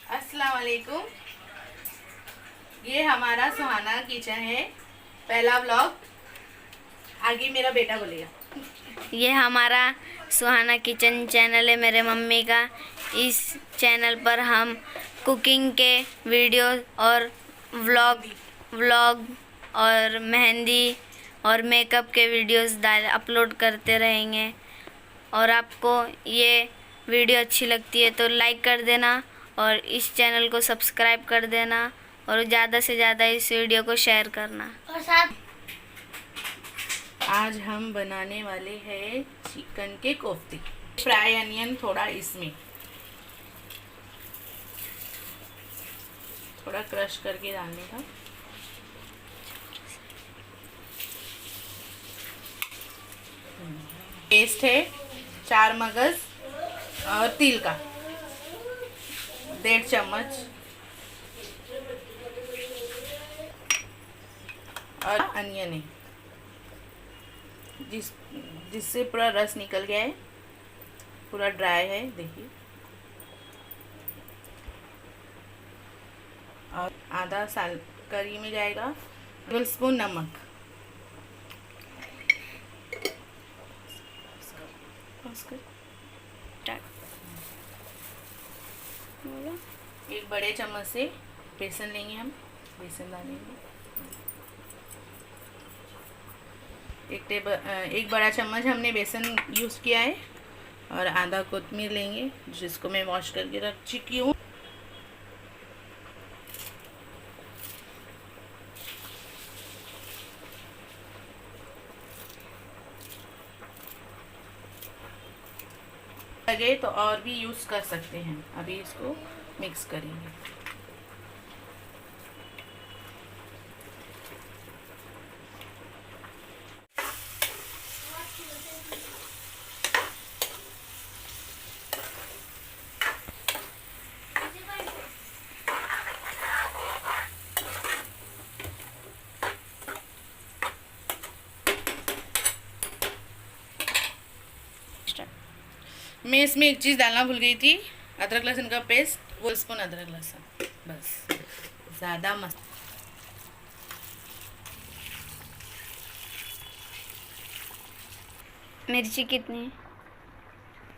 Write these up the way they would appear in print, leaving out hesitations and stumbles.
अस्सलाम वालेकुम। ये हमारा सुहाना किचन है, पहला व्लॉग। आगे मेरा बेटा बोलेगा। ये हमारा सुहाना किचन चैनल है मेरे मम्मी का। इस चैनल पर हम कुकिंग के वीडियो और व्लॉग और मेहंदी और मेकअप के वीडियोस अपलोड करते रहेंगे। और आपको ये वीडियो अच्छी लगती है तो लाइक कर देना और इस चैनल को सब्सक्राइब कर देना और ज़्यादा से ज़्यादा इस वीडियो को शेयर करना। और साथ आज हम बनाने वाले हैं चिकन के कोफ्ते। फ्राई अनियन थोड़ा इसमें थोड़ा क्रश करके डालने का। पेस्ट है 4 मगज और तिल का 1.5 चम्मच और अनियन है जिससे पूरा रस निकल गया है, पूरा ड्राई है देखिए। और आधा साल करी में जाएगा 2 स्पून नमक। एक बड़े चम्मच से बेसन लेंगे हम, बेसन डालेंगे। एक बड़ा चम्मच हमने बेसन यूज़ किया है और आधा कोतमीर लेंगे जिसको मैं वॉश करके रख चुकी हूँ। लगे तो और भी यूज़ कर सकते हैं। अभी इसको मिक्स करेंगे। मैं इसमें एक चीज़ डालना भूल गई थी, अदरक लहसुन का पेस्ट, 1 स्पून अदरक लहसुन बस, ज़्यादा मस्त। मिर्ची कितनी?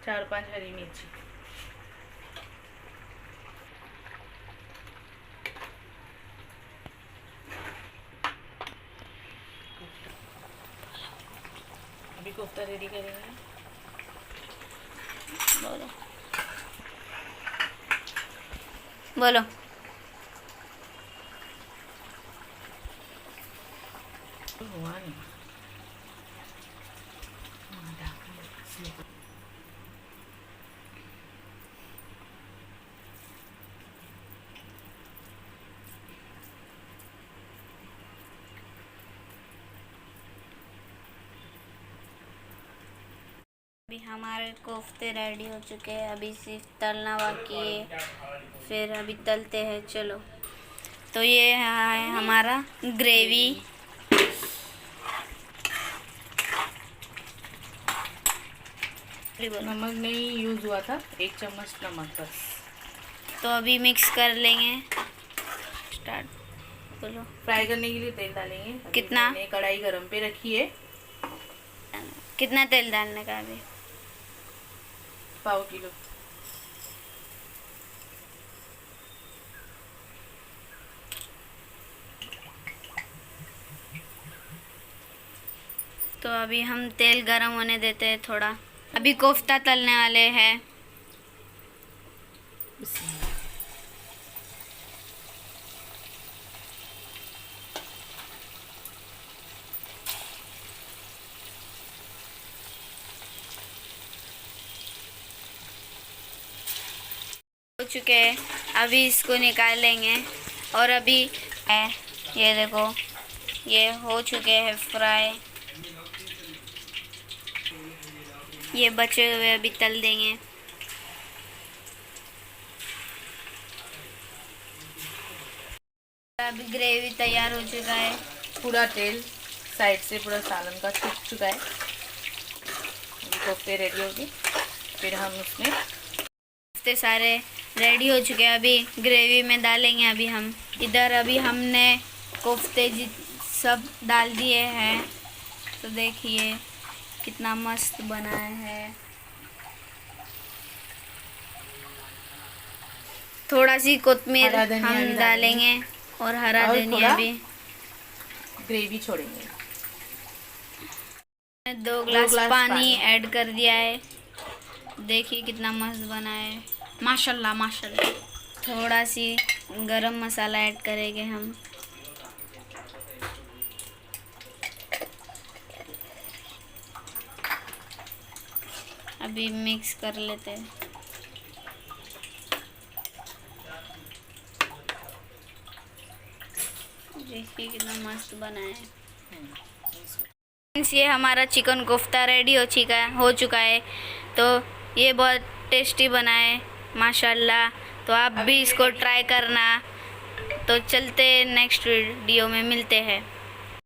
4-5 हरी मिर्ची। अभी कोफ्ता रेडी करेंगे। बोलो बोलो। हुआ नहीं। अभी हमारे कोफ्ते रेडी हो चुके हैं, अभी सिर्फ तलना बाकी है, फिर अभी तलते हैं। चलो, तो ये है हमारा ग्रेवी। नमक नहीं यूज़ हुआ था, 1 चम्मच नमक बस। तो अभी मिक्स कर लेंगे। स्टार्ट बोलो। फ्राई करने के लिए तेल डालेंगे। अभी कितना? मैंने कढ़ाई गरम पे रखी है। कितना तेल डालने का? अभी 1/4 किलो। तो अभी हम तेल गरम होने देते हैं थोड़ा। अभी कोफ्ता तलने वाले हैं। हो चुके हैं, अभी इसको निकालेंगे। और अभी ये देखो, ये हो चुके हैं फ्राई। ये बचे हुए अभी तल देंगे। अभी ग्रेवी तैयार हो चुका है। पूरा तेल साइड से पूरा सालन का छूट चुका है। अभी कोफ्ते रेडी हो गए। फिर हम उसमें इतने सारे रेडी हो चुके हैं। अभी ग्रेवी में डालेंगे अभी हम। इधर अभी हमने कोफ्ते सब डाल दिए हैं, तो देखिए कितना मस्त बना है। थोड़ा सी कोतमीर हरा धनिया हम भी डालेंगे और हरा और धनिया थोड़ा भी। ग्रेवी छोड़ेंगे। 2 ग्लास ग्लास पानी पानी। ऐड कर दिया है। देखिए कितना मस्त बना है, माशाल्लाह माशाल्लाह। थोड़ा सी गरम मसाला ऐड करेंगे हम। अभी मिक्स कर लेते हैं। देखिए कितना मस्त बना है। ये हमारा चिकन कोफ्ता रेडी हो चुका है। तो ये बहुत टेस्टी बना है माशाल्लाह। तो आप भी इसको ट्राई करना। तो चलते नेक्स्ट वीडियो में मिलते हैं।